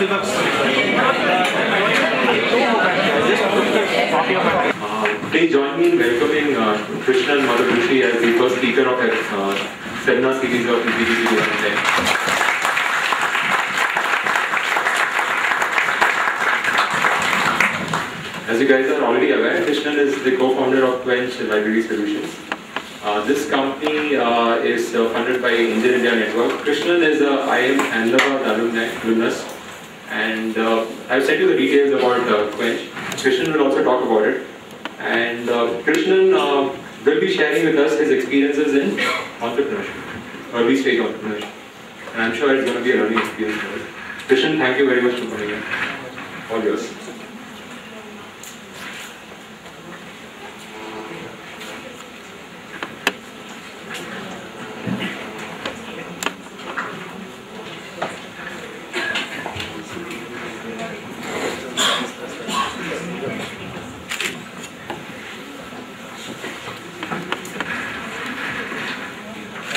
Please join me in welcoming Krishnan Madhubasi as the first speaker of our seminar series of EPGP Seminar. As you guys are already aware, Krishnan is the co-founder of Kwench Library Solutions. This company is funded by Indian India Network. Krishnan is a IIM Bangalore alumnus, and I've sent you the details about Kwench. Krishnan will also talk about it. And Krishnan will be sharing with us his experiences in entrepreneurship, early stage entrepreneurship. And I'm sure it's going to be a learning experience for us. Krishnan, thank you very much for coming in. All yours.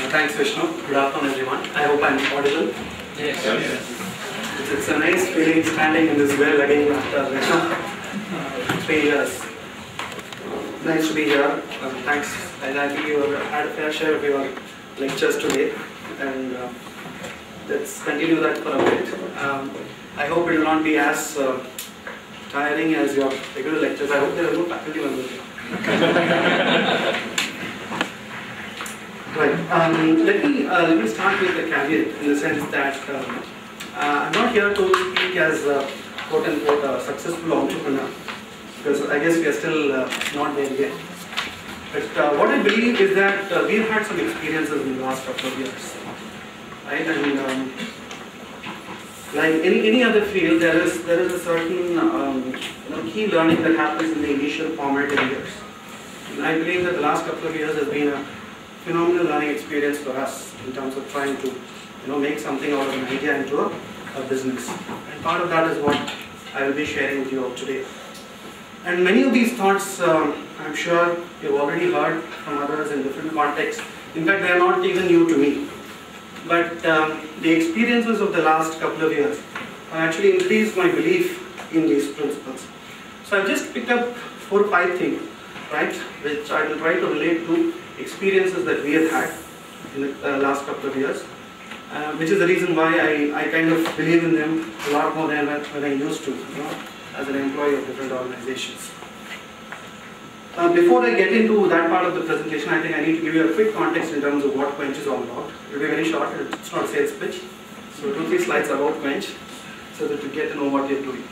Thanks, Vishnu. Good afternoon, everyone. I hope I'm audible. Yes. It's a nice feeling standing in this well again after 3 years. Nice to be here. Thanks. I think you had a fair share of your lectures today, and let's continue that for a bit. I hope it will not be as tiring as your regular lectures. I hope there are no faculty members here. Right. Let me start with the caveat in the sense that I'm not here to speak as a quote-unquote successful entrepreneur, because I guess we are still not there yet. But what I believe is that we've had some experiences in the last couple of years, right? And like any other field, there is a certain key learning that happens in the initial formative years. And I believe that the last couple of years has been a phenomenal learning experience for us in terms of trying to make something out of an idea into a business. And part of that is what I will be sharing with you today. And many of these thoughts, I'm sure you've already heard from others in different contexts. In fact, they are not even new to me. But the experiences of the last couple of years have actually increased my belief in these principles. So I've just picked up 4 or 5 things, right, which I will try to relate to experiences that we have had in the last couple of years, which is the reason why I kind of believe in them a lot more than when I used to, as an employee of different organizations. Before I get into that part of the presentation, I think I need to give you a quick context in terms of what Kwench is all about. It will be very short, it's not a sales pitch. So 2-3 slides about Kwench, so that you get to know what we are doing.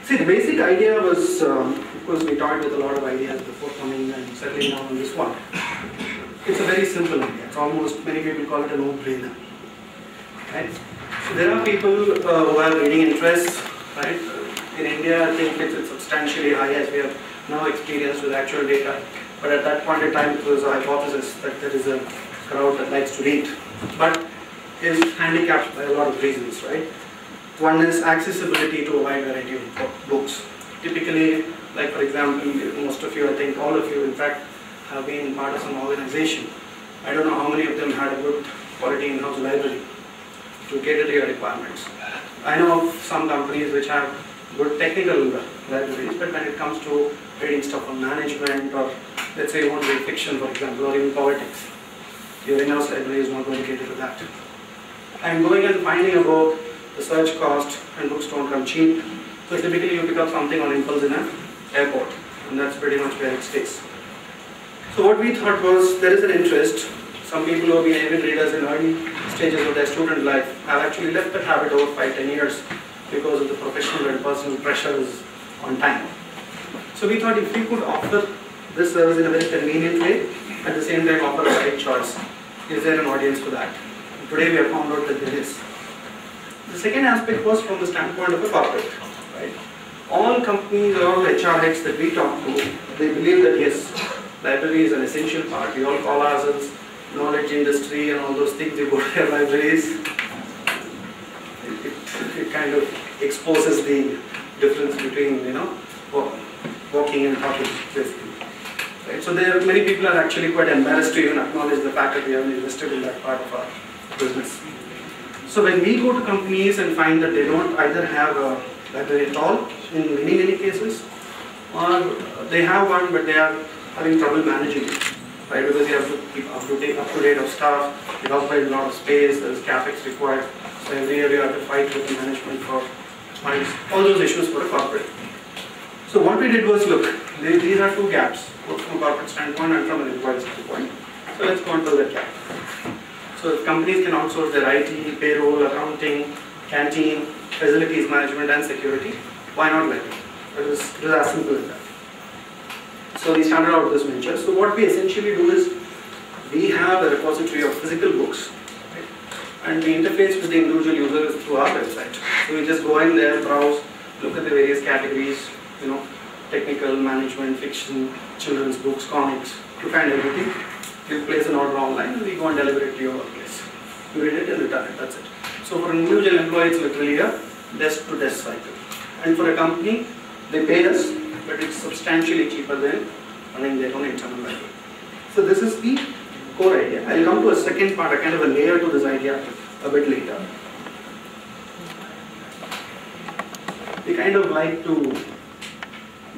See, the basic idea was, of course, we talked with a lot of ideas before coming and settling down on this one. It's a very simple idea. It's almost, many people call it a no-brainer. Right? So there are people who have reading interests, right? In India, I think it's substantially high, as we have now experienced with actual data. But at that point in time, it was a hypothesis that there is a crowd that likes to read, but is handicapped by a lot of reasons, right? One is accessibility to a wide variety of books. Typically, like for example, most of you, I think all of you in fact, have been part of some organization. I don't know how many of them had a good quality in-house library to cater to your requirements. I know of some companies which have good technical libraries, but when it comes to reading stuff on management, or let's say you want to read fiction, for example, or even politics, your in-house library is not going to cater to that. And going and finding a book, the search cost, and books don't come cheap. So typically you pick up something on impulse in an airport, and that's pretty much where it stays. So what we thought was, there is an interest. Some people who have been avid readers in early stages of their student life have actually left that habit over 5-10 years because of the professional and personal pressures on time. So we thought if we could offer this service in a very convenient way, at the same time offer a right choice, is there an audience for that? And today we have found out that there is. The second aspect was from the standpoint of a corporate, right? All companies or all HR heads that we talk to, they believe that yes, library is an essential part. We all call ourselves knowledge industry and all those things. You go to your libraries, it kind of exposes the difference between, walking and talking, basically. Right? So many people are actually quite embarrassed to even acknowledge the fact that we haven't invested in that part of our business. So when we go to companies and find that they don't either have a library at all in many cases, or they have one but they are having trouble managing it, right? Because you have to keep up to date of staff, it occupies a lot of space, there is capex required, so every year you have to fight with the management for funds, all those issues for a corporate. So what we did was, look, these are two gaps, both from a corporate standpoint and from an employee standpoint. So let's go and fill that gap. So if companies can outsource their IT, payroll, accounting, canteen, facilities management and security, why not library? It was as simple as that. So we started out with this venture. So what we essentially do is, we have a repository of physical books, right? And we interface with the individual users through our website. So we just go in there, browse, look at the various categories, technical, management, fiction, children's books, comics, you find everything. You place an order online and we go and deliver it to your workplace. You read it and return it, that's it. So for an individual employee, it's literally a desk-to-desk cycle. And for a company, they pay us, but it's substantially cheaper than running their own internal library. So this is the core idea. I'll come to a second part, a kind of a layer to this idea a bit later. We kind of like to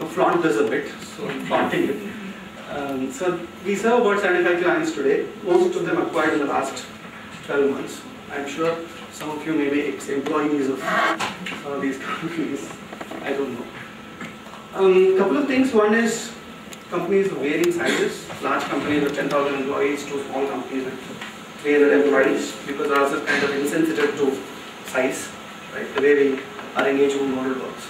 flaunt this a bit, so I'm flaunting it. So we serve about 75 clients today. Most of them acquired in the last 12 months. I'm sure some of you may be ex-employees of some of these companies. I don't know. Couple of things. One is companies of varying sizes. Large companies with 10,000 employees to small companies with 300 employees, because ours is kind of insensitive to size, right? The way we our engagement model works.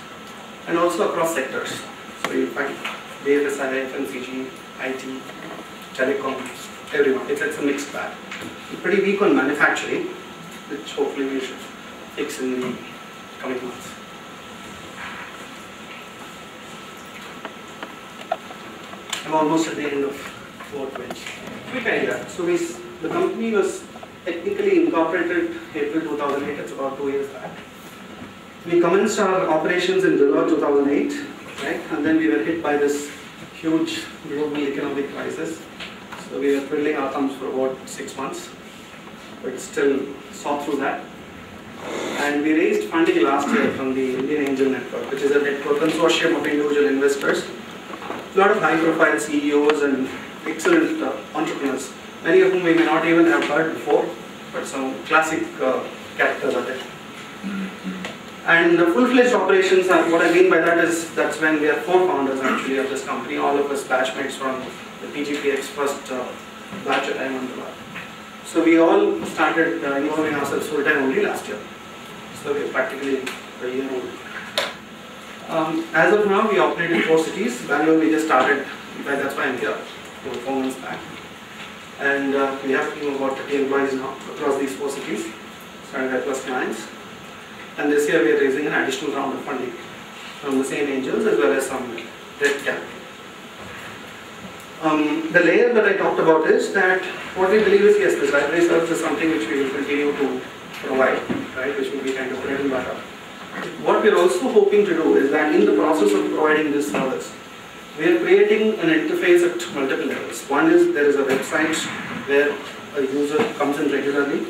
And also across sectors. So you find BFSI, FMCG, IT, telecom, everyone. It's a mixed bag. We're pretty weak on manufacturing, which hopefully we should fix in the coming months. I'm almost at the end of 420. Quick idea. So the company was technically incorporated April 2008. It's about 2 years back. We commenced our operations in July 2008, right? And then we were hit by this huge global economic crisis. So we were twiddling our thumbs for about 6 months, but still saw through that. And we raised funding last year from the Indian Angel Network, which is a network consortium of individual investors. A lot of high-profile CEOs and excellent entrepreneurs, many of whom we may not even have heard before, but some classic characters are there. And the full-fledged operations, what I mean by that is, that's when we are 4 founders actually of this company, all of us batchmates from the PGPX first batch at IIM Bangalore. So we all started involving ourselves full-time only last year. So we're practically a year old. As of now, we operate in 4 cities. Bangalore we just started, in fact that's why I'm here, 4 months back. And we have a team of about 30 employees now across these 4 cities, 75+ clients. And this year we are raising an additional round of funding from the same angels as well as some debt capital. The layer that I talked about is that what we believe is, yes, this library service is something which we will continue to provide, right, which will be kind of bread and butter. What we are also hoping to do is that in the process of providing this service, we are creating an interface at multiple levels. One is there is a website where a user comes in regularly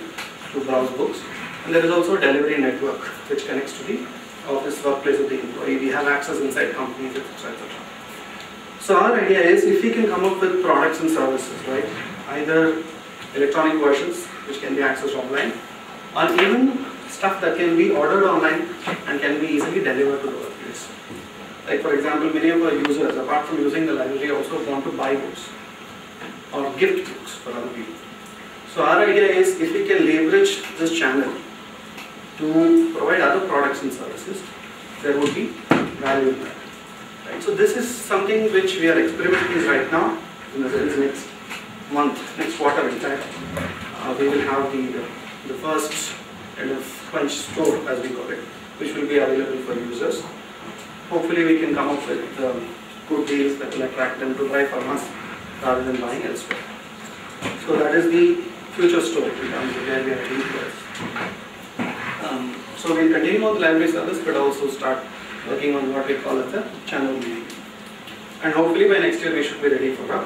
to browse books. And there is also a delivery network which connects to the office workplace of the employee. We have access inside companies, etc., etc. So our idea is, if we can come up with products and services, right, either electronic versions which can be accessed online, or even stuff that can be ordered online and can be easily delivered to the workplace. Like for example, many of our users, apart from using the library, also want to buy books or gift books for other people. So our idea is, if we can leverage this channel to provide other products and services, there would be value in that. Right? So this is something which we are experimenting right now. In the sense, next month, next quarter in fact, we will have the first kind of Kwench store, as we call it, which will be available for users. Hopefully we can come up with good deals that will attract them to buy from us rather than buying elsewhere. So that is the future store in terms of where we are heading towards. So we'll continue on the library service, but also start working on what we call as the channel meeting. And hopefully by next year we should be ready for a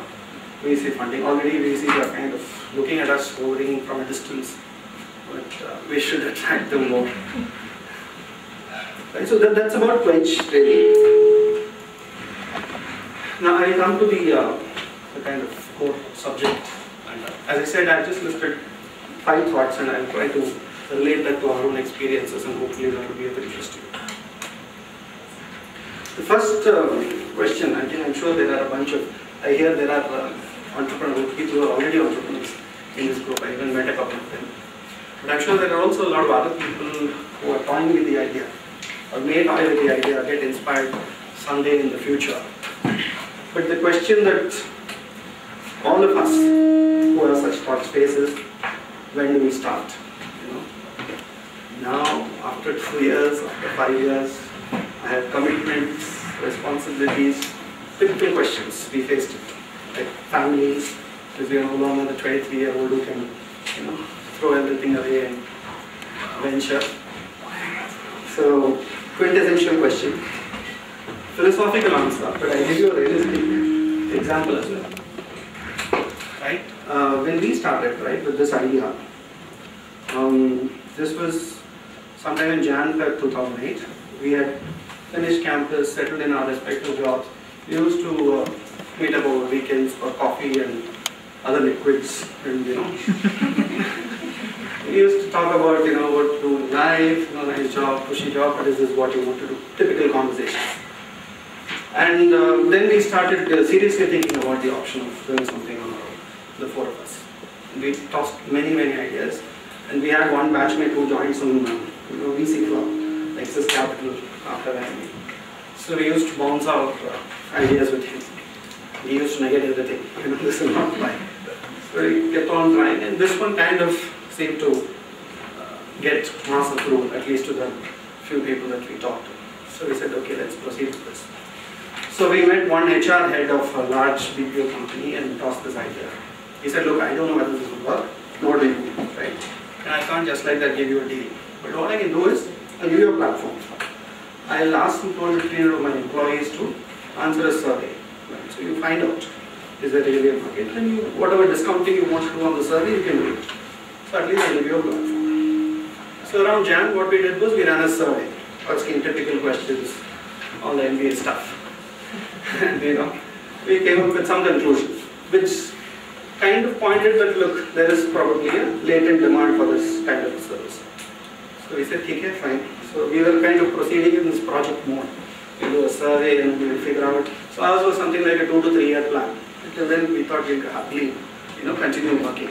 VC funding. Already VCs are kind of looking at us hovering from a distance, but we should attract them more. Right, so that's about Kwench really. Now I come to the kind of core subject. And as I said, I've just listed 5 thoughts and I'll try to relate that to our own experiences and hopefully that will be of interest to you. The first question, I think I'm sure there are a bunch of, I hear there are entrepreneurs, people who are already entrepreneurs in this group. I even met a couple of them. But I'm sure there are also a lot of other people who are toying with the idea or may toy with the idea or get inspired someday in the future. But the question that all of us who have such thought spaces, when do we start? You know, now after 2 years, after 5 years, I have commitments, responsibilities, typical questions we faced it. Like families, because we are no longer the 23-year-old who can, you know, throw everything away and venture. So, quintessential question. Philosophical answer, but I'll give you a realistic example as well. Right? When we started, right, with this idea, this was sometime in January 2008. We had finished campus, settled in our respective jobs. We used to meet up over weekends for coffee and other liquids, and you know, we used to talk about, you know, what to do in life, you know, nice job, cushy job, but is this what you want to do? Typical conversations. And then we started seriously thinking about the option of doing something on our own, the 4 of us. And we tossed many ideas, and we had one batchmate who joined some VC club, Nexus Capital, after IIM. So we used to bounce out ideas with him. He used to negate everything. You know, this is not mine. So we kept on trying, and this one kind of seemed to get mass approval, at least to the few people that we talked to. So we said, okay, let's proceed with this. So we met one HR head of a large BPO company and tossed this idea. He said, look, I don't know whether this will work, nor do you, right? And I can't just like that give you a deal. But what I can do is, I'll give you a platform. I'll ask 200 to 300 of my employees to answer a survey. Right? So you find out, is there really a market? And you, whatever discounting you want to do on the survey, you can do it. So at least I'll give you a platform. So around Jan, what we did was we ran a survey, asking typical questions, all the MBA stuff. And you know, we came up with some conclusions, which kind of pointed that, look, there is probably a latent demand for this kind of service. So we said, okay, fine. So we were kind of proceeding in this project mode. We'll do a survey and we'll figure out. So ours was something like a 2 to 3 year plan. Until then, we thought we'd happily, you know, continue working.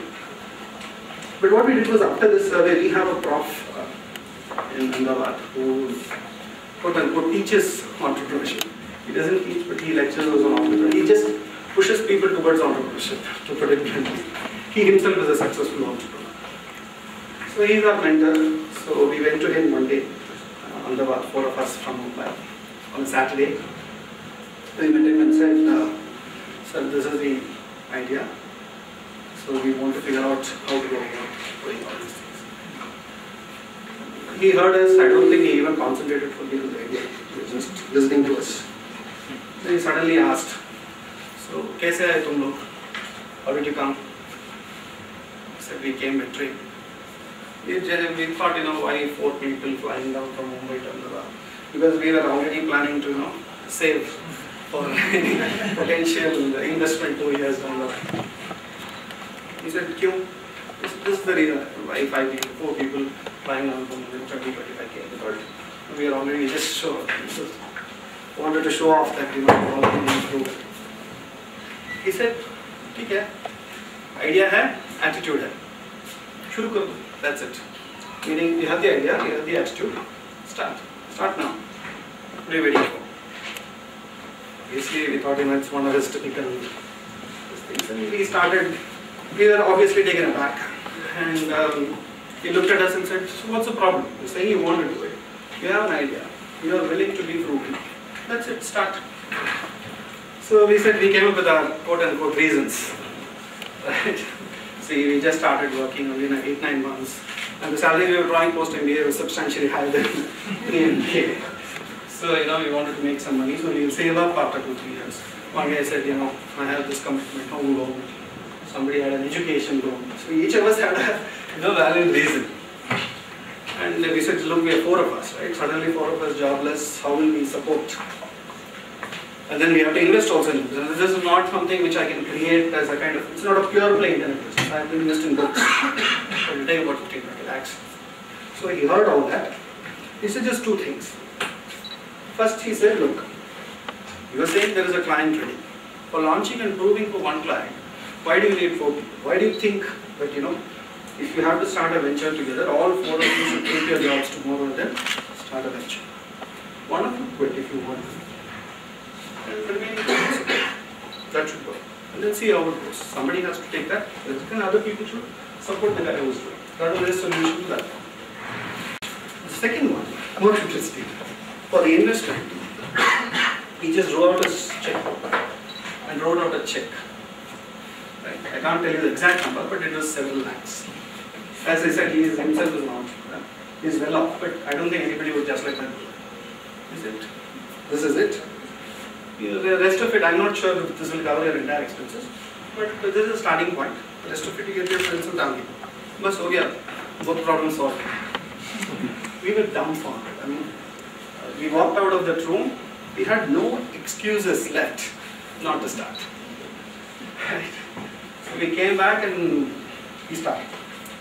But what we did was, after this survey, we have a prof in Ahmedabad who, quote unquote, teaches entrepreneurship. He doesn't teach, but he lectures on entrepreneurship. He just pushes people towards entrepreneurship, to put it bluntly. He himself is a successful entrepreneur. So he's our mentor. So we went to him one day, Ahmedabad, 4 of us from Mumbai, on a Saturday. So we met him and said, sir, this is the idea. So we want to figure out how to go about doing all these things. He heard us. I don't think he even concentrated fully on the idea. He was just listening to us. Then he suddenly asked, so, kaise hai tum log? How did you come? He said, we came by train. We thought, you know, why 4 people flying down from Mumbai to Ahmedabad? Because we were already planning to, you know, save for any potential investment 2 years down the line. He said, Kyun? This is the reason why 4 people flying down from Mumbai, 20-25K. We are already just sure. Wanted to show off that, you know, we're already improved. He said, ठीक है, idea है, attitude है. शुरू कर दो. That's it. Meaning, you have the idea, you have the attitude. Start now. What are you waiting for? Obviously, we thought, you know, it's one of his typical things. And we started, we were obviously taken aback. And he looked at us and said, so what's the problem? You're saying you want to do it. You have an idea. You are willing to be frugal. That's it, start. So we said, we came up with our quote-unquote reasons. Right? See, we just started working only in 8-9 months. And the salary we were drawing post-MBA was substantially higher than pre-MBA. So, we wanted to make some money, so we'll save up after 2-3 years. One guy said, I have this commitment, home loan. Somebody had an education loan. So each of us had a valid reason. And we said, look, we are 4 of us, right? Suddenly 4 of us jobless, how will we support? And then we have to invest also in business. This is not something which I can create as a kind of, it's not a pure play internet business. I have to invest in books. It will take about 15-20 lakhs. So he heard all that. He said just 2 things. First he said, look, you are saying there is a client ready. For launching and proving for one client, why do you need 4 people? Why do you think that, if you have to start a venture together, all 4 of you should take your jobs tomorrow and then start a venture. One of you quit if you want to. And the remaining that should go. And then see how it goes. Somebody has to take that, and other people should support the guy who is doing it. That was the solution to that. The second one, more interesting. For the investor, he just wrote out a checkbook and wrote out a check. Right? I can't tell you the exact number, but it was several lakhs. As I said, he himself is an entrepreneur. He is well off, but I don't think anybody would just like that. Is it? This is it. The rest of it, I'm not sure if this will cover your entire expenses, but this is a starting point. The rest of it, you get your friends and family. But so yeah, both problems solved. We were dumbfounded. We walked out of that room. We had no excuses left not to start. Right. So we came back and we started.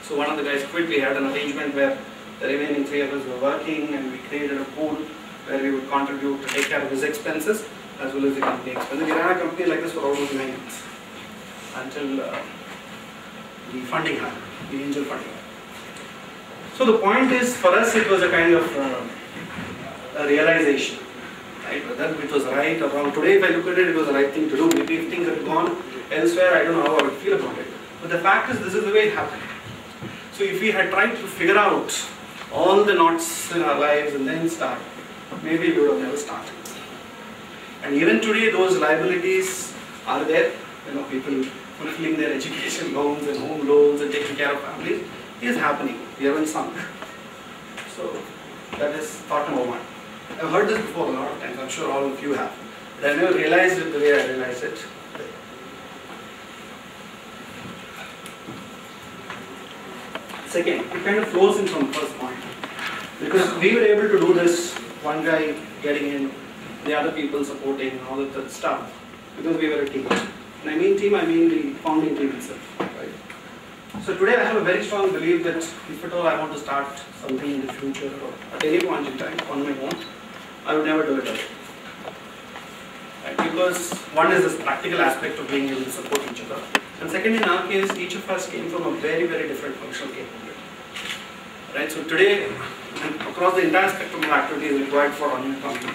So one of the guys quit. We had an arrangement where the remaining 3 of us were working, and we created a pool where we would contribute to take care of his expenses as well as the company expenses. We ran a company like this for almost 9 months until the funding happened, the angel funding. So the point is, for us it was a kind of a realization, right? Whether it was right or wrong. Today if I look at it, it was the right thing to do. Maybe if things had gone elsewhere, I don't know how I would feel about it. But the fact is, this is the way it happened. So if we had tried to figure out all the knots in our lives and then start, maybe we would have never started. And even today, those liabilities are there. People fulfilling their education loans and home loans and taking care of families is happening. We haven't sunk. So that is thought number 1. I've heard this before a lot of times. I'm sure all of you have. But I never realized it the way I realized it. Second, it kind of flows in from the first point. Because we were able to do this, one guy getting in, the other people supporting, and all of that stuff, because we were a team. And I mean team, I mean the founding team itself. Right? So today I have a very strong belief that if at all I want to start something in the future or at any point in time on my own, I would never do it alone. Right? Because one is this practical aspect of being able to support each other. And second, in our case, each of us came from a very, very different functional capability. Right? So today, across the entire spectrum of activities required for running a company,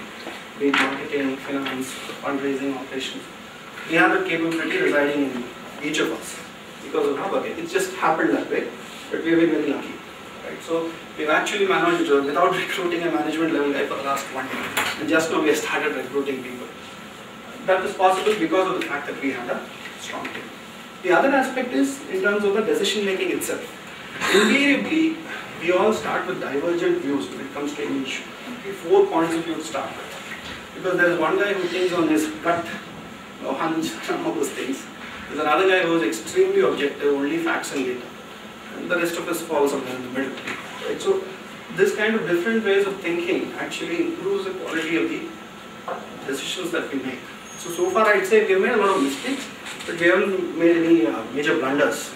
be it marketing, finance, fundraising, operations, we have a capability residing in each of us because of how it just happened that way, but we have been very lucky. Right? So we've actually managed without recruiting a management level guy for the last 1 year, and just now we have started recruiting people. That was possible because of the fact that we had a strong team. The other aspect is in terms of the decision making itself. Invariably, we all start with divergent views when it comes to any issue. 4 points of view to start with. Because there is one guy who thinks on his gut, hunch, and all those things. There's another guy who is extremely objective, only facts and data. And the rest of us fall somewhere in the middle. Right? So, this kind of different ways of thinking actually improves the quality of the decisions that we make. So far I'd say we've made a lot of mistakes, but we haven't made any major blunders.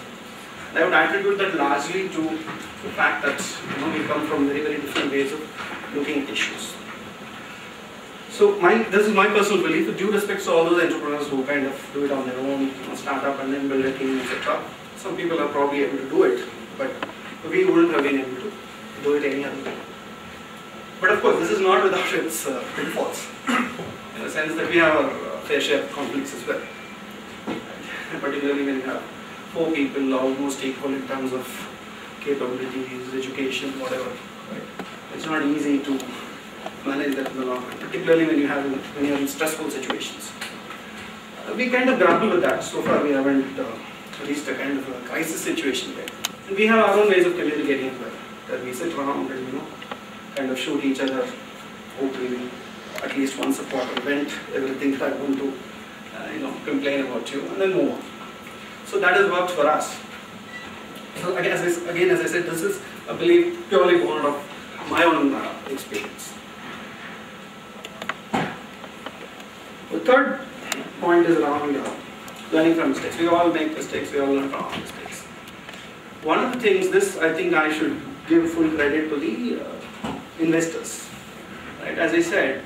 I would attribute that largely to the fact that we come from very, very different ways of looking at issues. So this is my personal belief, with due respect to all those entrepreneurs who kind of do it on their own, start up and then build a team, etc. Some people are probably able to do it, but we wouldn't have been able to do it any other way. But of course, this is not without its pitfalls, in the sense that we have our fair share of conflicts as well. Particularly when you have 4 people almost equal in terms of capabilities, education, whatever. Right? It's not easy to manage that in the long run, particularly when you're in stressful situations. We kind of grapple with that. So far we haven't reached a kind of a crisis situation there. And we have our own ways of communicating as well. That we sit around and kind of shoot each other openly, at least once a quarter, vent everything that I want to complain about you, and then move on. So that has worked for us. So again, as I said, this is a belief purely born of my own experience. The third point is around learning from mistakes. We all make mistakes, we all learn from our mistakes. One of the things, this I think I should give full credit to the investors. Right? As I said,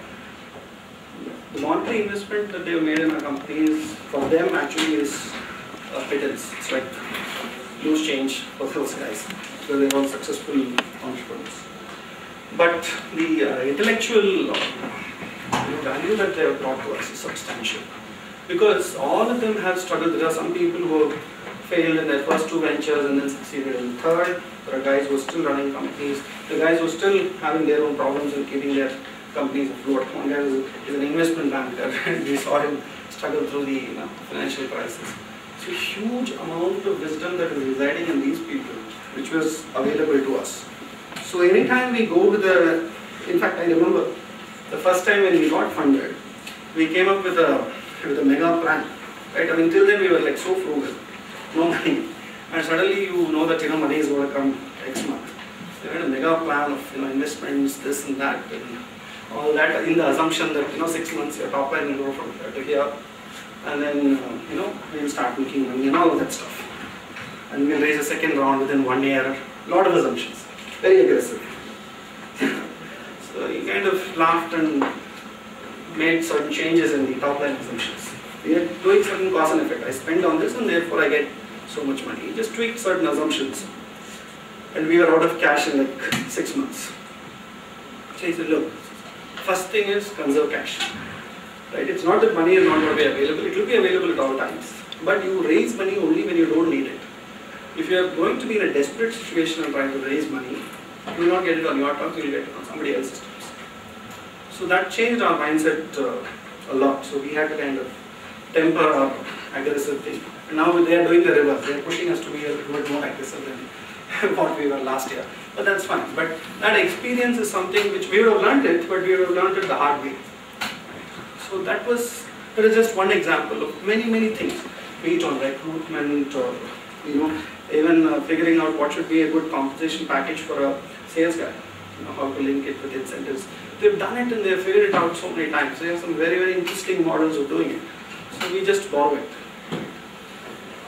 the monetary investment that they've made in our companies, for them actually is a pittance. It's like loose change for those guys, because they're all successful entrepreneurs. But the intellectual value that they have brought to us is substantial. Because all of them have struggled. There are some people who have failed in their first 2 ventures and then succeeded in the third. There are guys who are still running companies. The guys who are still having their own problems and keeping their companies afloat. One guy is an investment banker, and we saw him struggle through the financial crisis. So huge amount of wisdom that is residing in these people, which was available to us. So anytime we go to in fact I remember the first time when we got funded, we came up with a mega plan, right? I mean, till then we were like so frugal, no money, and suddenly you know that money is going to come next month. We had a mega plan of investments, this and that, and all that, in the assumption that 6 months your top line will go from here to here, and then we'll start making money and all of that stuff, and we'll raise a second round within 1 year. A lot of assumptions, very aggressive. So he kind of laughed and made certain changes in the top line assumptions. We are doing certain cause and effect. I spend on this and therefore I get so much money. He just tweaked certain assumptions. And we were out of cash in like 6 months. So he said, look, first thing is conserve cash. Right? It's not that money is not going to be available. It will be available at all times. But you raise money only when you don't need it. If you are going to be in a desperate situation and trying to raise money, you will not get it on your terms, you will get it on somebody else's terms. So that changed our mindset a lot. So we had to kind of temper our aggressive thing. And now they are doing the reverse. They are pushing us to be a little bit more aggressive than what we were last year. But that's fine. But that experience is something which we would have learned it, but we would have learned it the hard way. So that is just one example of many, many things. Be it on recruitment or even figuring out what should be a good compensation package for a sales guy. How to link it with incentives. They've done it and they've figured it out so many times. They have some very, very interesting models of doing it. So we just borrow it.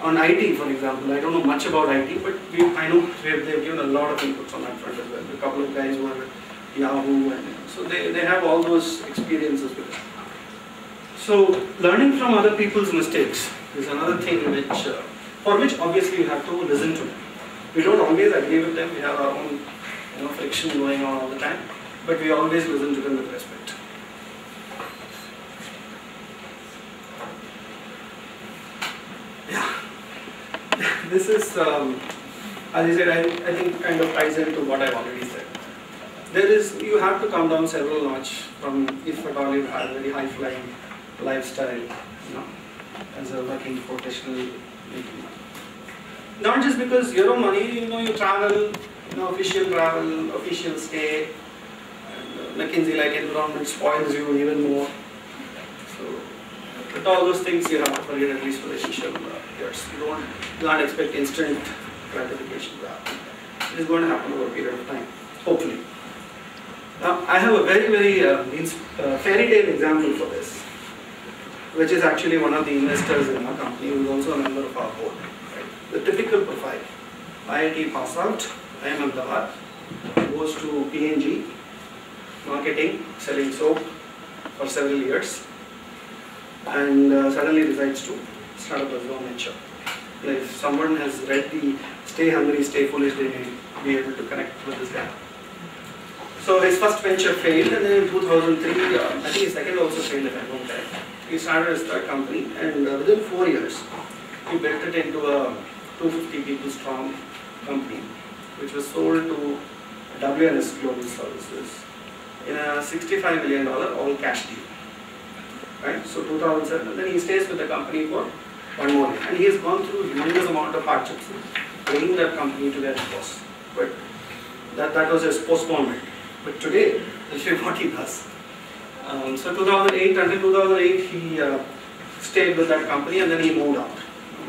On IT, for example, I don't know much about IT, but I know they've given a lot of inputs on that front as well. A couple of guys who are at Yahoo, and so they have all those experiences with it. So learning from other people's mistakes is another thing for which obviously you have to listen to them. We don't always agree with them. We have our own friction going on all the time, but we always listen to them with respect. Yeah, this is, as I said, I think kind of ties into what I've already said. You have to come down several notches from, if at all you have a very high-flying lifestyle, as a working professional making money. Not just because your own money, you travel, official travel, official stay, and McKinsey-like environment spoils you even more. So, but all those things you have to forget at least for the initial years. You can't expect instant gratification to happen. It is going to happen over a period of time, hopefully. Now, I have a very, very fairy tale example for this, which is actually one of the investors in our company who is also a member of our board. Right? The typical profile: IIT pass out, IIM Bangalore, goes to P&G, marketing, selling soap for several years, and suddenly decides to start up his own venture. If someone has read the Stay Hungry, Stay Foolish, they may be able to connect with this guy. So his first venture failed, and then in 2003, I think his second also failed, if I'm not correct. He started his third company, and within 4 years, he built it into a 250 people strong company, which was sold to WNS Global Services in a $65 million all cash deal. Right? So 2007, and then he stays with the company for 1 more year. And he has gone through a tremendous amount of hardships bringing that company to where it was. But that was his postponement. But today, I'll show you what he does. So 2008, until 2008, he stayed with that company, and then he moved out,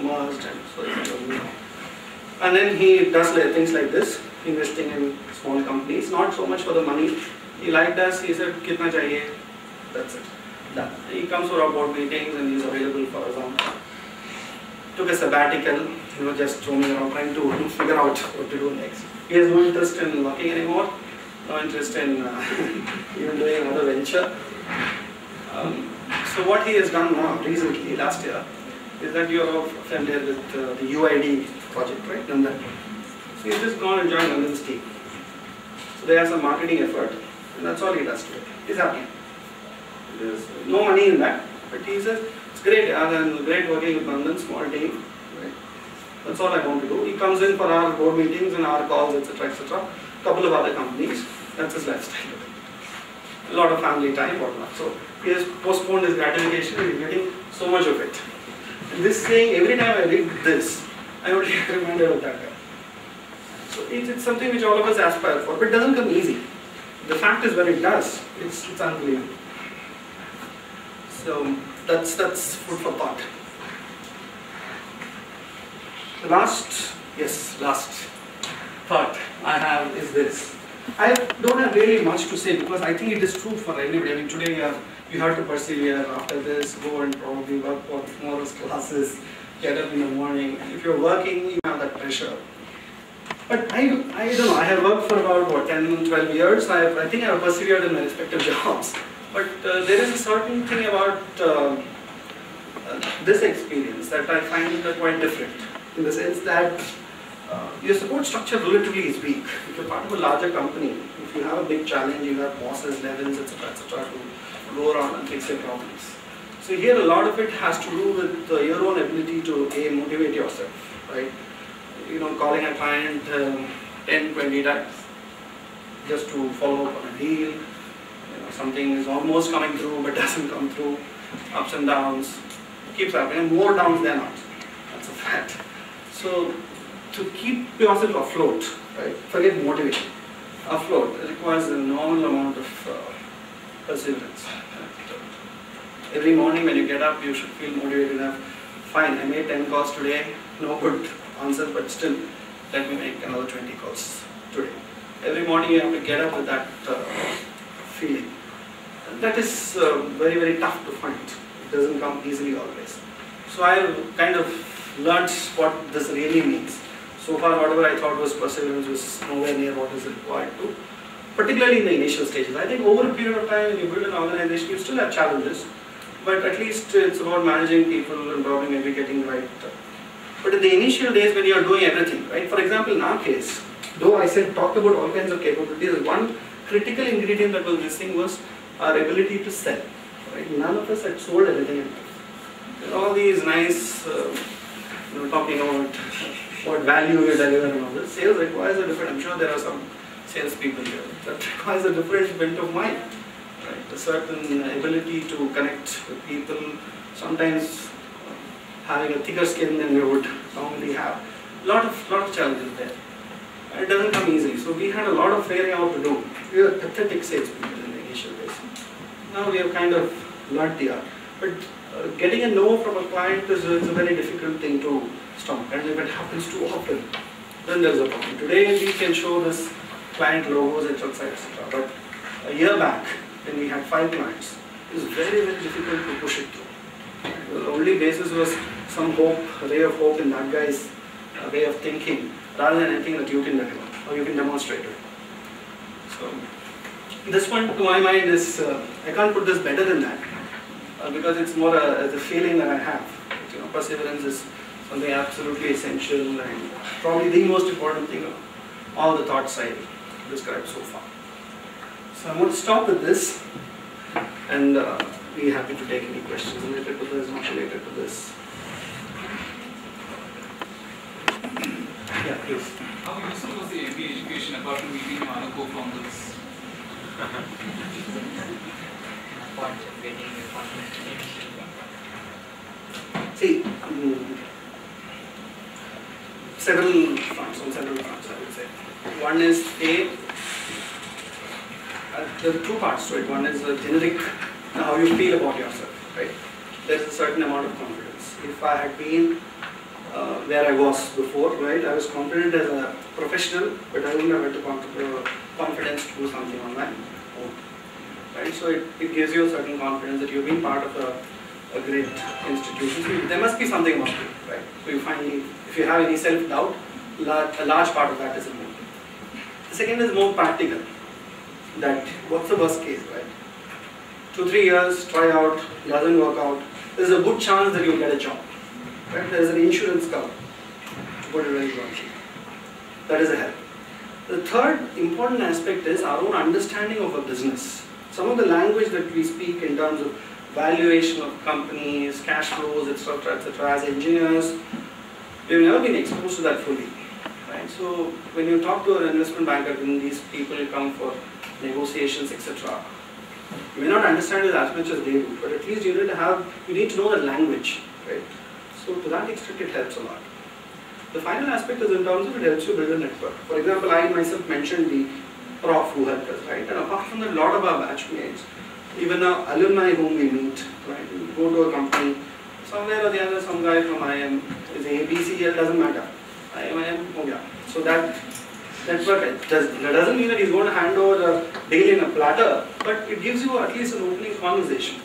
merged, and so and then he does things like this, investing in small companies, not so much for the money. He liked us, he said, "Kitna chahiye?" That's it. Done. He comes for our board meetings and he's available for us. Took a sabbatical, just roaming around, trying to figure out what to do next. He has no interest in working anymore, no interest in even doing another venture. So what he has done now, recently, last year, is that you are familiar with the UID project, right? Nandan. So he's just gone and joined Nandan's team. So they have some marketing effort, and that's all he does to it. He's happy. There's no money in that, but he says, it's great, and great working with Nandan, small team. Right? That's all I want to do. He comes in for our board meetings and our calls, etc., etc. Couple of other companies. That's his lifestyle. A lot of family time, whatnot. So he has postponed his gratification and he's getting so much of it. And this saying, every time I read this, I would get reminded of that guy. So it's something which all of us aspire for, but it doesn't come easy. The fact is, when it does, it's unbelievable. So that's food for thought. The last thought I have is this. I don't have really much to say because I think it is true for everybody. I mean, today you have to persevere. After this, go and probably work for tomorrow's classes, get up in the morning. And if you're working, you have that pressure. But I don't know, I have worked for about 10, 12 years. I think I have persevered in my respective jobs. But there is a certain thing about this experience that I find quite different, in the sense that your support structure relatively is weak. If you're part of a larger company, if you have a big challenge, you have bosses, levels, etc., to go around and fix your problems. So here a lot of it has to do with your own ability to motivate yourself, right? Calling a client 10, 20 times just to follow up on a deal. Something is almost coming through but doesn't come through. Ups and downs. Keeps happening. More downs than ups. That's a fact. So to keep yourself afloat, right? Forget motivation. Afloat requires a normal amount of perseverance. Every morning when you get up, you should feel motivated enough. Fine, I made 10 calls today. No good answer, but still, let me make another 20 calls today. Every morning you have to get up with that feeling. And that is very, very tough to find. It doesn't come easily always. So I have kind of learned what this really means. So far, whatever I thought was perseverance was nowhere near what is required to, particularly in the initial stages. I think over a period of time, when you build an organization, you still have challenges, but at least it's about managing people and probably maybe getting the right. But in the initial days when you are doing everything, right? For example, in our case, though I talked about all kinds of capabilities, one critical ingredient that was missing was our ability to sell. Right? None of us had sold anything in life. All these nice, talking about what value you deliver and all this. Sales requires a different. I'm sure there are some salespeople here that requires a different bent of mind. Right? A certain ability to connect with people. Sometimes having a thicker skin than you would normally have. Lot of challenges there. It doesn't come easily. So we had a lot of figuring out to do. We were pathetic salespeople in the initial days. Now we have kind of learnt the art. But getting a no from a client is a very difficult thing to stop. And if it happens too often, then there's a problem. Today we can show this client logos, etc., etc. But a year back, when we had 5 clients, it was very, very difficult to push it through. The only basis was some hope, a ray of hope in that guy's way of thinking, rather than anything that you can deliver or you can demonstrate it. So this one, to my mind, is I can't put this better than that because it's more the feeling that I have. Perseverance is something absolutely essential and probably the most important thing of all the thoughts I described so far. So I'm going to stop with this and be happy to take any questions related to this, not related to this. Yeah, please. How useful was the MBA education apart from meeting other co-founders? See, several fronts, I would say. One is there are two parts to it. One is a generic, how you feel about yourself, right? There's a certain amount of confidence. If I had been where I was before, right, I was confident as a professional, but I wouldn't have had the confidence to do something on my own, right? So it gives you a certain confidence that you've been part of a great institution. So there must be something about it, right? So you finally, if you have any self-doubt, a large part of that is removed. The second is more practical. That what's the worst case, right? 2-3 years, try out, doesn't work out. There's a good chance that you'll get a job. Right? There's an insurance cover, to put it very bluntly. That is a help. The third important aspect is our own understanding of a business. Some of the language that we speak in terms of valuation of companies, cash flows, etc., as engineers, we've never been exposed to that fully. Right? So when you talk to an investment banker, when these people come for negotiations, etc., you may not understand it as much as they do, but at least you need to know the language, right? So to that extent, it helps a lot. The final aspect is in terms of it helps you build a network. For example, I myself mentioned the prof who helped us, right? And apart from that, a lot of our batchmates, even our alumni whom we meet, right? We go to a company, somewhere or the other, some guy from IIM is ABCL, doesn't matter. IIM, oh yeah. So that network doesn't mean that he's going to hand over the deal in a platter, but it gives you at least an opening conversation.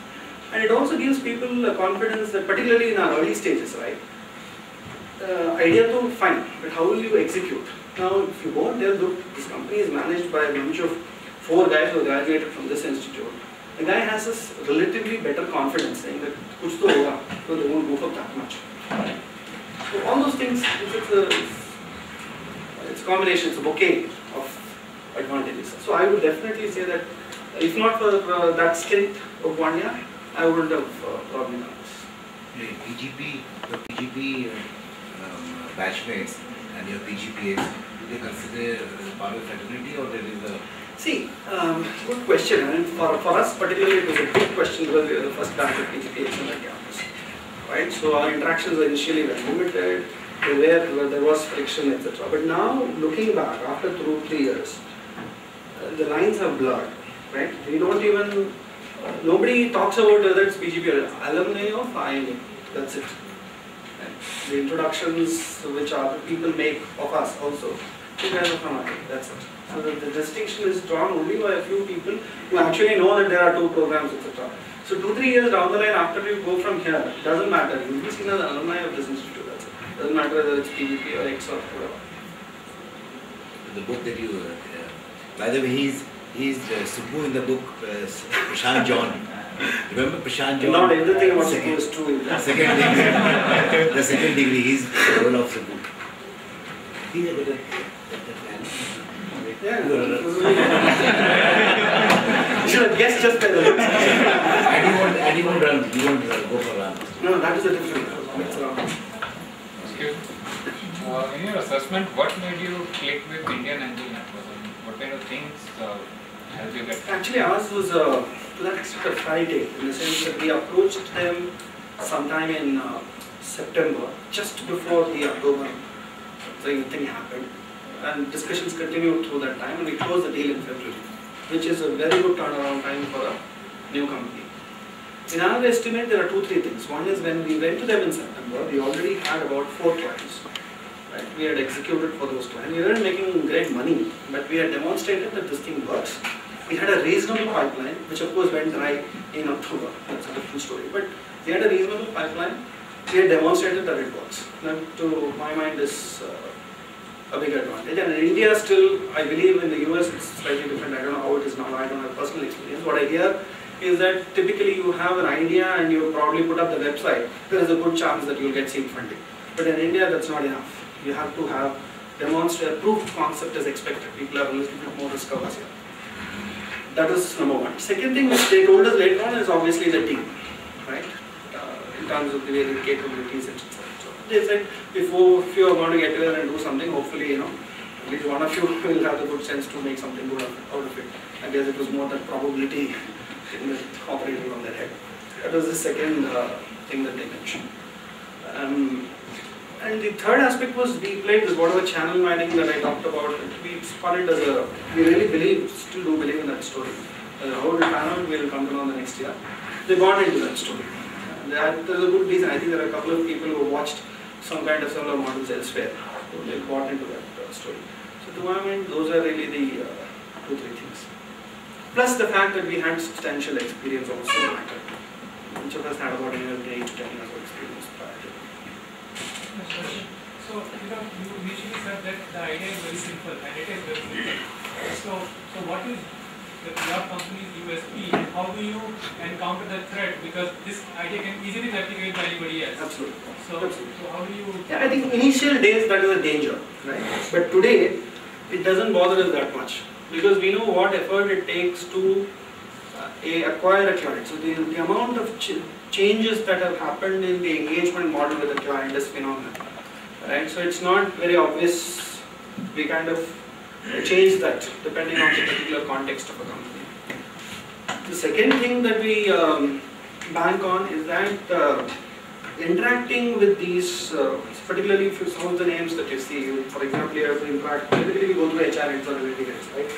And it also gives people a confidence that, particularly in our early stages, right? Idea to fine, but how will you execute? Now, if you go and tell, look, this company is managed by a bunch of 4 guys who graduated from this institute. The guy has this relatively better confidence, saying that kuch to hoga, so they won't go for that much. So all those things, it's a combination, it's a bouquet of advantages. So I would definitely say that if not for that stint of 1 year, I wouldn't have probably done this. Your PGP batchmates and your PGPAs, do they consider part of fraternity or there is a... See, good question. I mean, for us particularly, it was a big question because we were the first batch of PGPAs in the campus. Right? So our interactions were initially very limited, there was friction, etc. But now, looking back, after 2-3 years, the lines have blurred. Right? We don't even... nobody talks about whether it's PGP or alumni of IIM. That's it. Right? The introductions which other people make of us also, you guys are from IIM. That's it. So the distinction is drawn only by a few people who actually know that there are 2 programs, etc. So 2-3 years down the line, after you go from here, it doesn't matter. You'll be seen as an alumni of this institute. That's it. It doesn't matter whether it's PGP or X or whatever. The book that you... by the way, he's Subbu in the book, Prashant John. Remember Prashant John? Not everything about Subbu is true. Second degree. The second degree, he's the role of Subbu. He's a better man. Yeah. You should have guessed just by the looks. And he won't run. He won't go for run. No, that is a different one. Excuse me. In your assessment, what made you click with Indian Angel Network? What kind of things helped you get? Actually, ours was to that extent a Friday, in the sense that we approached them sometime in September, just before the October thing happened. And discussions continued through that time, and we closed the deal in February, which is a very good turnaround time for a new company. In our estimate, there are 2-3 things. One is when we went to them in September, we already had about 4 clients. Right? We had executed for those clients. We weren't making great money, but we had demonstrated that this thing works. We had a reasonable pipeline, which of course went dry in October. That's a different story. But we had a reasonable pipeline. We had demonstrated that it works. That, to my mind, is a big advantage. And in India, still, I believe in the US it's slightly different. I don't know how it is now. I don't have personal experience. What I hear is that typically you have an idea and you probably put up the website. There is a good chance that you'll get seed funding. But in India, that's not enough. You have to have demonstrate proof of concept is expected. People are a little bit more risk averse here. That is number one. Second thing which they told us later on is obviously the team, right? In terms of the various capabilities, etc. So they said if you are going to get together and do something, hopefully at least one of you will have the good sense to make something good out of it. I guess it was more that probability thing that operated on their head. That was the second thing that they mentioned. And the third aspect was we played this whatever channel mining that I talked about. We spun it as we really believe, still do believe in that story. How it will pan out, we'll come to know the next year. They bought into that story. There's a good reason. I think there are a couple of people who watched some kind of similar models elsewhere. So they bought into that story. So to my mind, those are really the 2-3 things. Plus the fact that we had substantial experience also mattered. Each of us had about 8 to 10 years of experience prior to that. So, you initially said that the idea is very simple, and it is very simple. So what is your company's USP, and how do you encounter the threat? Because this idea can easily replicate by anybody else. Absolutely. So how do you? Yeah, I think initial days that is a danger, right? But today, it doesn't bother us that much because we know what effort it takes to acquire a client. So the amount of changes that have happened in the engagement model with the client is phenomenal, right? So it's not very obvious. We kind of change that depending on the particular context of a company. The second thing that we bank on is that interacting with these, particularly if some of the names that you see, for example, you have to interact, typically we go through HR heads or anything else, right?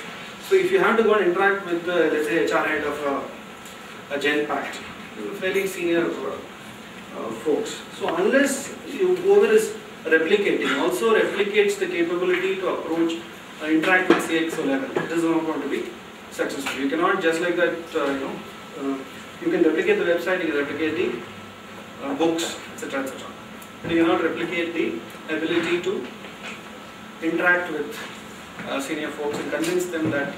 So if you have to go and interact with, let's say, HR head of a Gen Pact, fairly senior folks. So unless whoever is replicating also replicates the capability to approach, interact with CXO level, it is not going to be successful. You cannot just like that, you can replicate the website, you can replicate the books, etc., etc. But you cannot replicate the ability to interact with senior folks and convince them that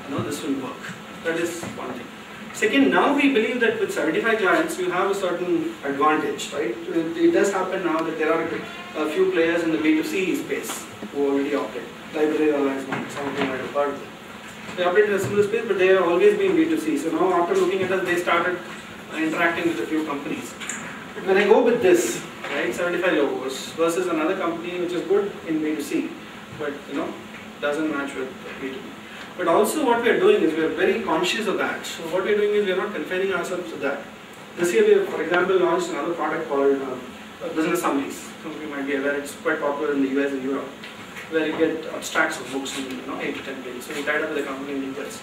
this will work. That is one thing. Second, now we believe that with 75 clients, you have a certain advantage, right? It does happen now that there are a few players in the B2C space who already operate. Library Alliance, some of them might have heard of them. They operate in a similar space, but they have always been B2C. So now after looking at us, they started interacting with a few companies. But when I go with this, right, 75 logos versus another company which is good in B2C, but doesn't match with B2B. But also what we are doing is we are very conscious of that. So what we are doing is we are not confining ourselves to that. This year we have, for example, launched another product called Business Summaries. Some of you might be aware, it's quite popular in the US and Europe, where you get abstracts of books in 8 to 10 pages. So we tied up with a company in the US.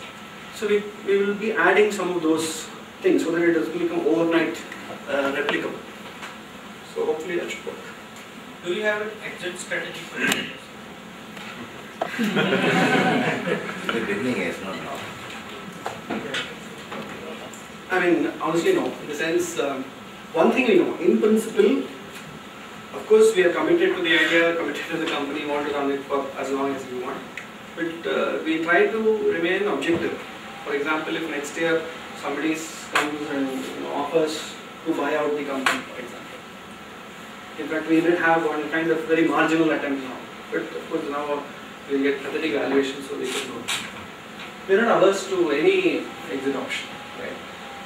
So we will be adding some of those things so that it doesn't become overnight replicable. So hopefully that should work. Do you have an exit strategy for it? In the beginning, yes, not now. I mean, honestly, no. In the sense, one thing we know, in principle, of course, we are committed to the idea, committed to the company, want to run it for as long as we want. But we try to remain objective. For example, if next year somebody comes and offers to buy out the company, for example. In fact, we did have one kind of very marginal attempt now. But of course, now we get pathetic valuations, so we can go. We are not averse to any exit option, right?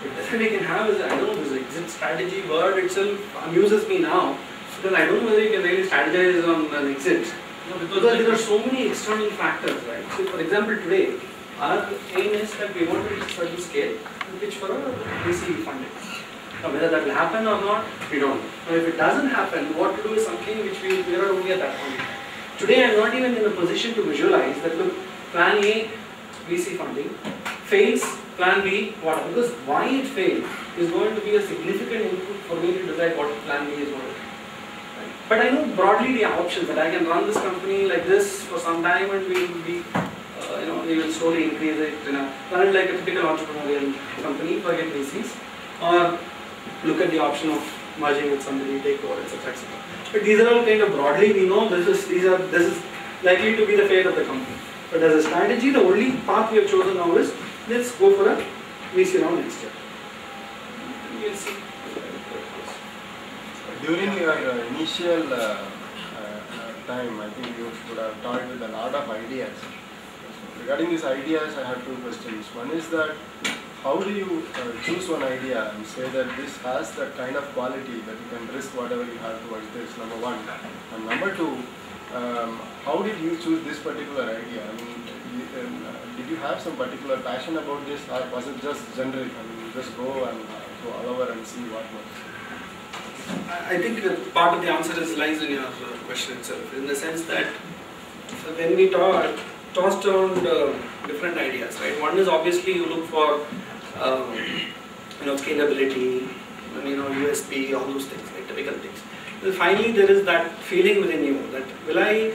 But that we can have is, I don't know, this exit strategy word itself amuses me now, because I don't know whether you can really strategize on an exit. Because there are so many external factors, right? So for example, today, our aim is that we want to reach a certain scale and pitch for a VC funding. Now whether that will happen or not, we don't know. Now if it doesn't happen, what to do is something which we are not only at that point. Today I am not even in a position to visualize that look, plan A, VC funding, fails, plan B, what? Because why it failed is going to be a significant input for me to decide what plan B is going to be. Right? But I know broadly the options that I can run this company like this for some time and we will be, we will slowly increase it, run it like a typical entrepreneurial company, forget VCs, or look at the option of merging with somebody, take over, etc., etc. But these are all kind of broadly, we know this is likely to be the fate of the company. But as a strategy, the only path we have chosen now is, let's go for a VC round next year. We'll see. During your initial time, I think you would have talked with a lot of ideas. Regarding these ideas, I have two questions. One is that, how do you choose one idea and say that this has that kind of quality that you can risk whatever you have towards this, number one. And number two, how did you choose this particular idea? I mean, did you have some particular passion about this, or was it just generic? I mean, just go and go all over and see what works? I think part of the answer lies in your question itself, in the sense that when we tossed around different ideas, right? One is obviously you look for scalability, USP, all those things, right? Typical things. Then finally, there is that feeling within you that will I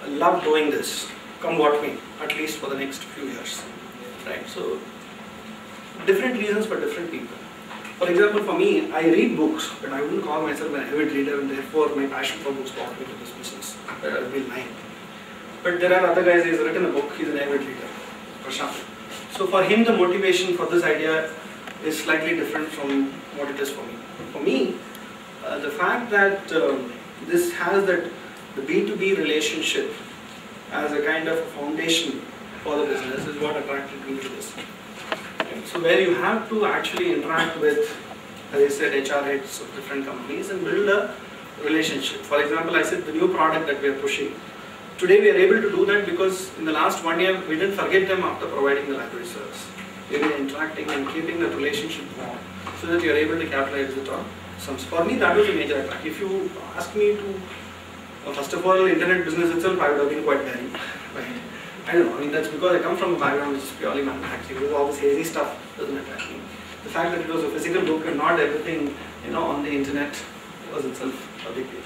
love doing this, come what may, at least for the next few years, right? So different reasons for different people. For example, for me, I read books, but I wouldn't call myself an avid reader, and therefore my passion for books brought me to this business. I've been lying. But there are other guys, he's written a book, he's an avid reader, Krishnan. So for him, the motivation for this idea is slightly different from what it is for me. For me, the fact that this has the B2B relationship as a kind of foundation for the business is what attracted me to this. So where you have to actually interact with, as I said, HR heads of different companies and build a relationship. For example, I said the new product that we are pushing. Today we are able to do that because in the last 1 year we didn't forget them after providing the library service. We've been interacting and keeping that relationship warm so that you are able to capitalize it on some. For me, that was a major attack. If you ask me to, first of all, internet business itself, I would have been quite wary. Right? I don't know, that's because I come from a background which is purely manufacturing. All this hazy stuff doesn't attract me. The fact that it was a physical book and not everything, on the internet was itself a big deal.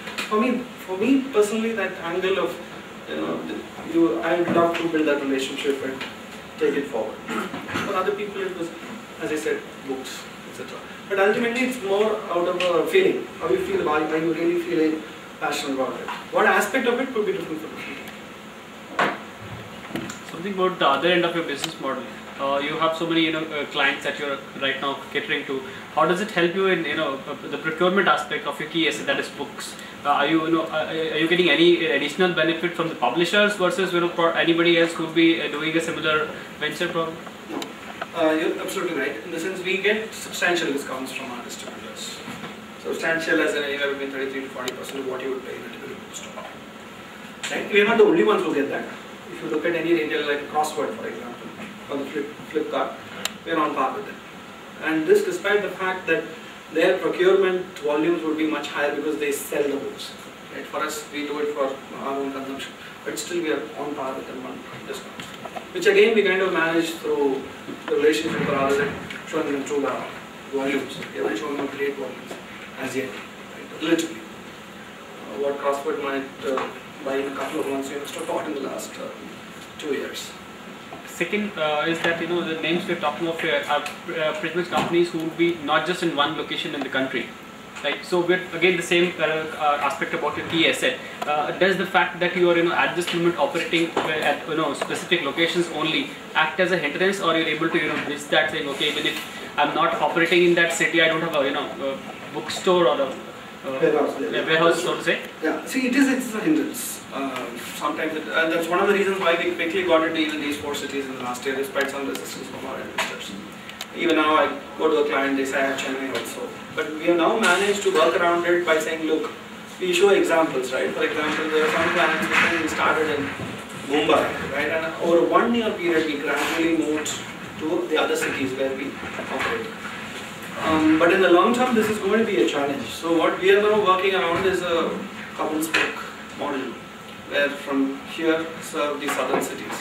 For me personally, that angle of, I would love to build that relationship and take it forward. For other people, it was, as I said, books, etc. But ultimately, it's more out of a feeling. How you feel about it, are you really feeling passionate about it? What aspect of it could be different for different people. Something about the other end of your business model. You have so many clients that you're right now catering to. How does it help you in the procurement aspect of your key asset, that is books? Are you getting any additional benefit from the publishers versus anybody else who would be doing a similar venture program? No, you're absolutely right. In the sense we get substantial discounts from our distributors. Substantial as in anywhere between 33 to 40% of what you would pay in a typical bookstore. Right? We are not the only ones who get that. If you look at any retailer like Crossword, for example, or the Flipkart, we are on par with them. And this despite the fact that their procurement volumes would be much higher because they sell the books. Right? For us, we do it for our own consumption, but still we are on par with them on discounts. Which again we kind of manage through the relationship rather than showing them through the volumes. We haven't shown them great volumes as yet, right? Literally. What Crossword might buy in a couple of months, we have stopped in the last 2 years. Second is that the names we're talking of here are pretty much companies who would be not just in one location in the country, right? So we're again the same aspect about your key asset. Does the fact that you are at this moment operating at specific locations only act as a hindrance, or you're able to bridge that, saying okay, even if I'm not operating in that city, I don't have a bookstore or a warehouse, so to say? Yeah, see, it's a hindrance. Sometimes that's one of the reasons why we quickly got into even these 4 cities in the last year, despite some resistance from our investors. Even now, I go to a client, they say I have Chennai also. But we have now managed to work around it by saying, look, we show examples, right? For example, there are some clients which we started in Mumbai, right? And over a 1 year period, we gradually moved to the other cities where we operate. But in the long term, this is going to be a challenge. So what we are now working around is a couple spoke model, where from here serve the southern cities.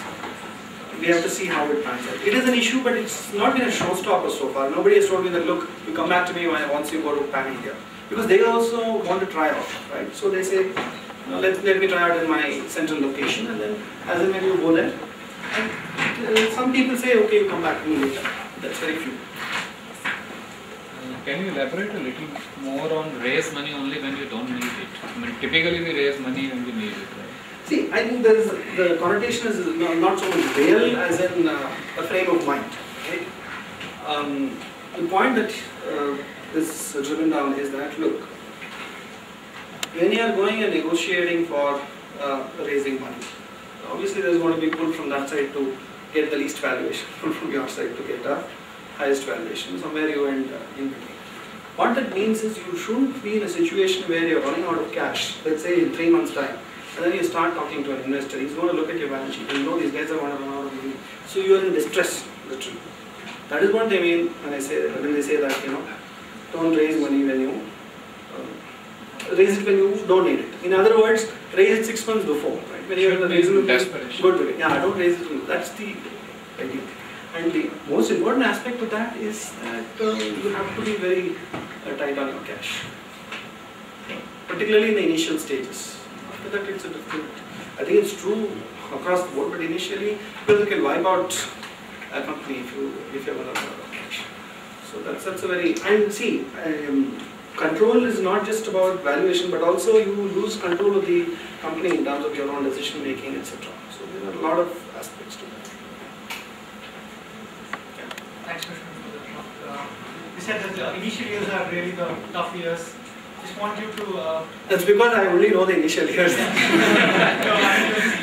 We have to see how it pans out. It is an issue, but it's not been a showstopper so far. Nobody has told me that, look, you come back to me once you go to Pan India. Because they also want to try out, right? So they say, let me try out in my central location, and then as and when you go there, and some people say, okay, you come back to me later. That's very few. Can you elaborate a little more on raise money only when you don't need it? I mean, typically we raise money when we need it, right? See, I think the connotation is not so much real as in a frame of mind. Right? The point that is driven down is that, look, when you are going and negotiating for raising money, obviously there is going to be pull from that side to get the least valuation, pull from your side to get the highest valuation, somewhere you end in between. What that means is you shouldn't be in a situation where you're running out of cash, let's say in 3 months' time, and then you start talking to an investor. He's going to look at your balance sheet and these guys are going to run out of money. So you are in distress, literally. That is what they mean when they say that, don't raise money when you raise it when you don't need it. In other words, raise it 6 months before. Right? when you're in a reasonably Desperation. good way. Yeah, I don't raise it. That's the idea. And the most important aspect of that is that you have to be very tight on your cash, particularly in the initial stages. After that, it's a different. I think it's true across the board, but initially, people can wipe out a company if you have a lot of cash. So that's a very, and see, control is not just about valuation, but also you lose control of the company in terms of your own decision making, etc. So there are a lot of aspects to that. Thanks, Krishnan, for the talk. You said that the initial years are really the tough years. Just want you to. That's because I only know the initial years. No,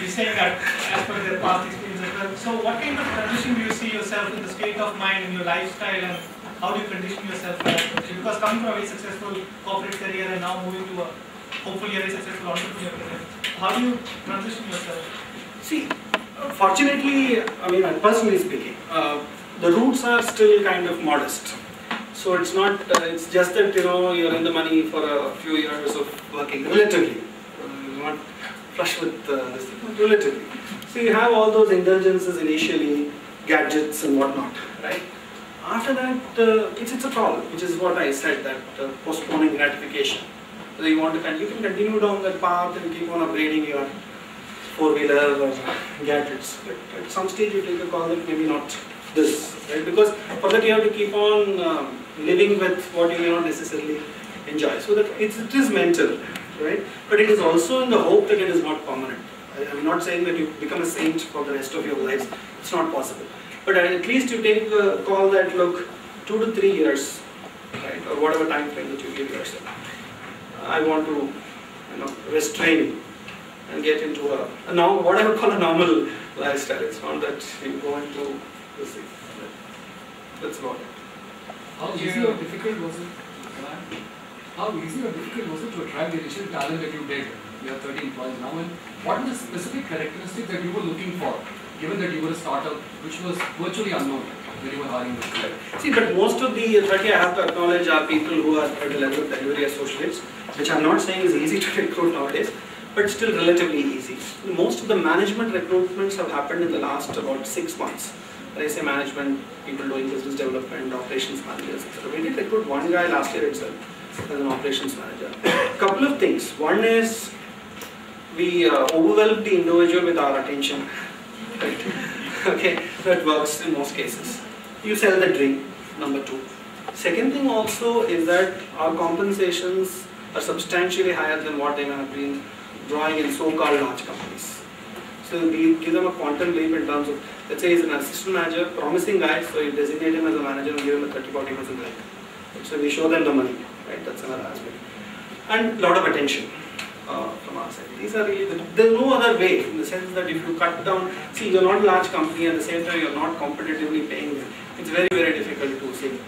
you're saying that as per their past experience as well. So, what kind of transition do you see yourself in the state of mind in your lifestyle, and how do you condition yourself for that transition? Because coming from a very successful corporate career and now moving to a hopefully a very successful entrepreneur career, how do you transition yourself? See, fortunately, I mean, personally speaking, the roots are still kind of modest. So it's not, it's just that, you're in the money for a few years of working, relatively. You're not flush with this thing, but relatively. So you have all those indulgences initially, gadgets and whatnot, right? After that, it's a call, which is what I said, that postponing gratification. So you want to, you can continue down that path and keep on upgrading your four-wheeler or gadgets. But at some stage you take a call that maybe not this, right? Because for that you have to keep on living with what you may not necessarily enjoy. So that it is mental, right? But it is also in the hope that it is not permanent. I'm not saying that you become a saint for the rest of your lives. It's not possible. But at least you take a call that, look, 2 to 3 years, right, or whatever time frame that you give yourself. I want to, restrain and get into a now what I would call a normal lifestyle. It's not that you go into this thing. That's about it. How easy or difficult was it? How easy or difficult was it to attract the initial talent that you did? You have 30 employees now, and what were the specific characteristics that you were looking for, given that you were a startup which was virtually unknown when you were hiring this people? See, but most of the 30 I have to acknowledge are people who are at the level of delivery associates, which I'm not saying is easy to recruit nowadays, but still relatively easy. Most of the management recruitments have happened in the last about 6 months. When I say management, people doing business development, operations managers, etc. We did recruit one guy last year itself as an operations manager. Couple of things. One is we overwhelmed the individual with our attention. Right? Okay, that works in most cases. You sell the dream, number 2. Second thing also is that our compensations are substantially higher than what they have been drawing in so-called large companies. So we give them a quantum leap in terms of, let's say he's an assistant manager, promising guy, so you designate him as a manager and give him a 30-40% hike. So we show them the money, right? That's another aspect. And a lot of attention from our side. These are really, there's no other way, in the sense that if you cut down, see, you're not a large company, at the same time you're not competitively paying them. It's very, very difficult to seek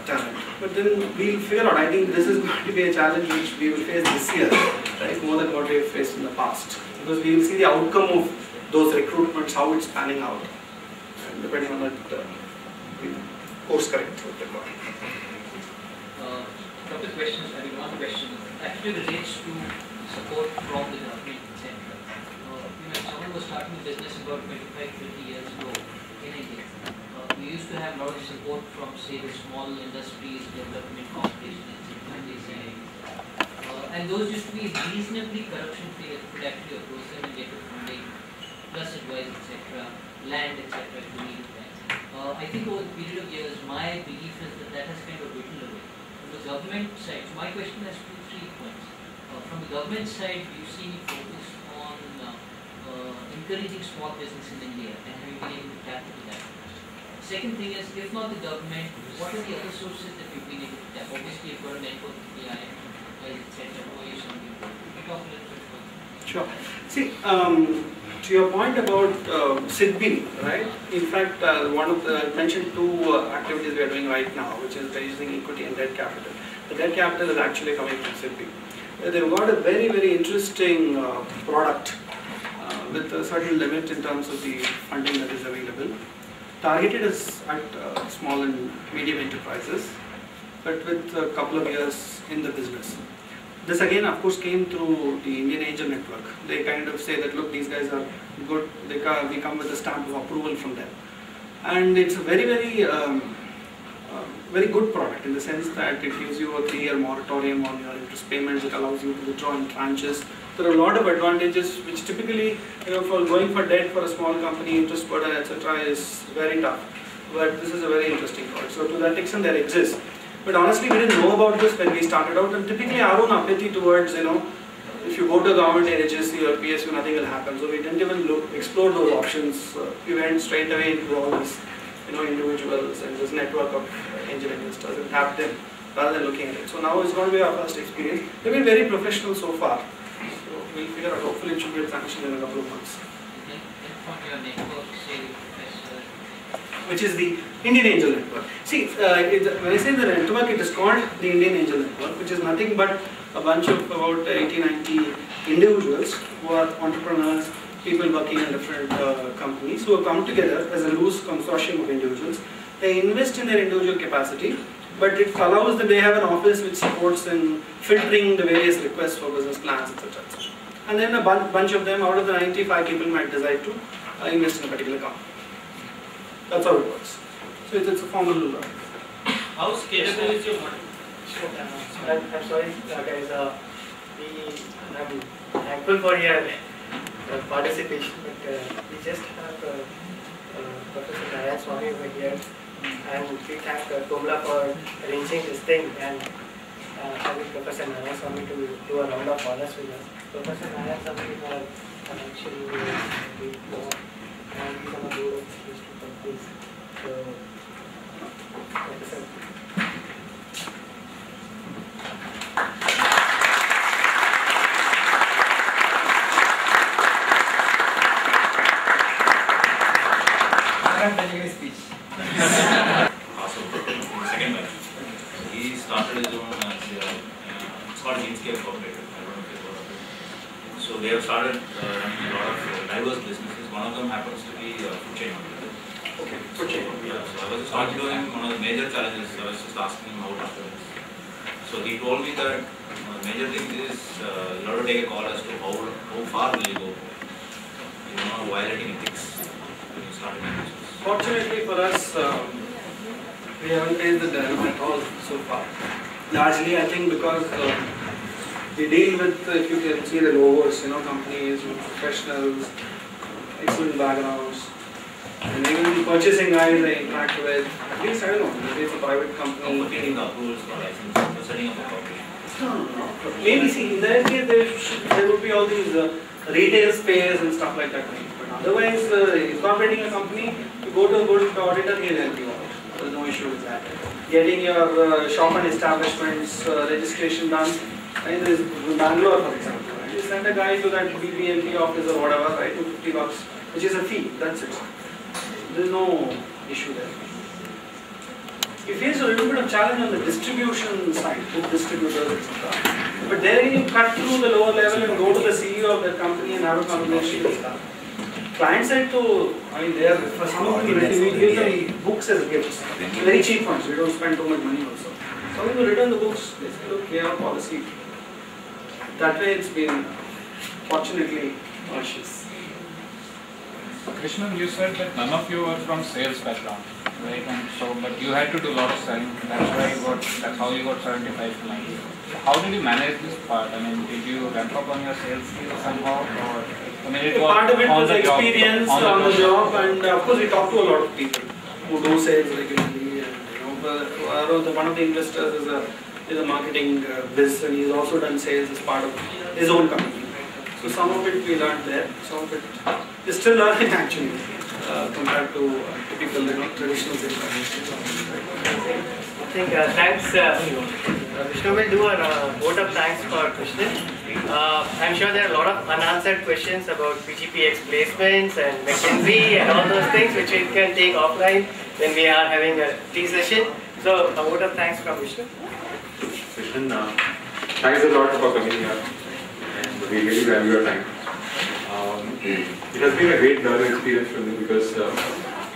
talent. But then we'll figure out, I think this is going to be a challenge which we will face this year, right? More than what we have faced in the past. Because we will see the outcome of those recruitments, how it's panning out. And depending on that, we course correct what they call. Couple of questions, I mean, one question actually relates to support from the government, etc. Someone was starting a business about 25-30 years ago in India. We used to have a lot of support from, say, the small industries, development corporations, etc. And those used to be reasonably corruption-free. That could actually approach them and get the funding, plus advice, etc., land, etc. if you need that. I think over the period of years, my belief is that that has kind of whittled away. From the government side, so my question has 2-3 points. From the government side, do you see any focus on encouraging small business in India and have you been able to tap into that? Second thing is, if not the government, what are the other sources that you've been able to tap? Obviously, you've got a network with the IIM, etc. Who are you something? Can you talk a little bit about that? Sure. See, to your point about SIDBI, right? In fact, one of the, I mentioned 2 activities we are doing right now, which is raising equity and debt capital. The debt capital is actually coming from SIDBI. They've got a very, very interesting product with a certain limit in terms of the funding that is available. Targeted is at small and medium enterprises, but with a couple of years in the business. This again, of course, came through the Indian Angel Network. They kind of say that, look, these guys are good. We come with a stamp of approval from them, and it's a very, very good product in the sense that it gives you a 3-year moratorium on your interest payments. It allows you to withdraw in tranches. There are a lot of advantages which typically, for going for debt for a small company, interest burden, etc., is very tough. But this is a very interesting product. So to that extent, there exists. But honestly, we didn't know about this when we started out, and typically our own apathy towards, if you go to a government agency or PSU, nothing will happen. So we didn't even explore those options. We went straight away into all these, individuals and this network of angel investors and tapped them rather than looking at it. So now it's going to be our first experience. They've been very professional so far. So we'll figure out, hopefully it should get sanctioned in a couple of months. From your network, say, which is the Indian Angel Network. See, when I say the network, it is called the Indian Angel Network, which is nothing but a bunch of about 80-90 individuals who are entrepreneurs, people working in different companies, who have come together as a loose consortium of individuals. They invest in their individual capacity, but it allows that they have an office which supports in filtering the various requests for business plans, etc. And then a bunch of them, out of the 95 people, might decide to invest in a particular company. That's how it works. So it's a formal. How scalable is your model? I'm sorry, guys. I'm thankful for your participation, but we just have Professor Narayan Swami over here, and we thank Komla for arranging this thing and having Professor Narayan Swami to do a round of honors with us. Professor Narayan Swami is our financial report, and he's on the board of these two companies. So, Professor. Awesome. Second batch. He started his own, it's called Inkscape Corporate. I don't know if you've heard of it. So they have started running a lot of diverse businesses. One of them happens to be food chain. Okay, food chain. Yeah, so I was just talking to him, one of the major challenges, I was just asking him how to do this. So he told me that one of the major thing is you have to take a call as to how far will you go, violating ethics when you start a business. Fortunately for us, we haven't faced the dilemma at all so far. Largely, I think because we deal with, if you can see the logos, companies with professionals, excellent backgrounds, and even the purchasing guys they interact with. At least I don't know, maybe it's a private company. For getting the approvals for license, for setting up a company. No. Maybe see, in that case there would be all these retail space and stuff like that. But otherwise, incorporating a company, you go to a good auditor, he'll help you out. There's no issue with that. Getting your shop and establishments registration done. There is Bangalore, for example. Right? You send a guy to that BBMP office or whatever, right, to $50, which is a fee. That's it. There's no issue there. You face a little bit of challenge on the distribution side, book distributors, etc. But there you cut through the lower level and go to the CEO of that company and have a conversation and stuff. Client side too, they are, for some people, we give them books as gifts. Very cheap ones, we don't spend too much money also. Some people return the books, they say, look, here our policy. That way it's been, fortunately, cautious. Krishnan, you said that none of you were from sales background, right? And so, but you had to do a lot of selling. That's how you got 75 clients. So how did you manage this part? I mean, did you ramp up on your sales skills somehow, or it was part of it was experience on the job, and of course we talk to a lot of people who do sales regularly. And one of the investors is a marketing biz, and he's also done sales as part of his own company. So some of it we learned there, some of it is still learning actually, compared to typical traditional sales. I think thanks. Vishnu will do a vote of thanks for Krishnan. I'm sure there are a lot of unanswered questions about PGPX placements and McKinsey and all those things which we can take offline when we are having a tea session. So a vote of thanks from Vishnu. Krishnan, thanks a lot for coming here, and we really value your time. It has been a great learning experience for me because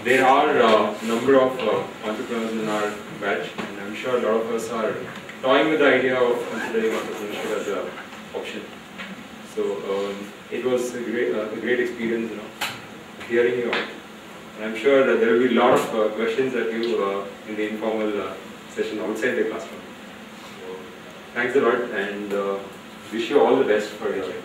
there are a number of entrepreneurs in our batch, and I'm sure a lot of us are toying with the idea of considering entrepreneurship as an option. So it was a great experience, hearing you out. And I'm sure that there will be a lot of questions that you in the informal session outside the classroom. So thanks a lot, and wish you all the best for your life.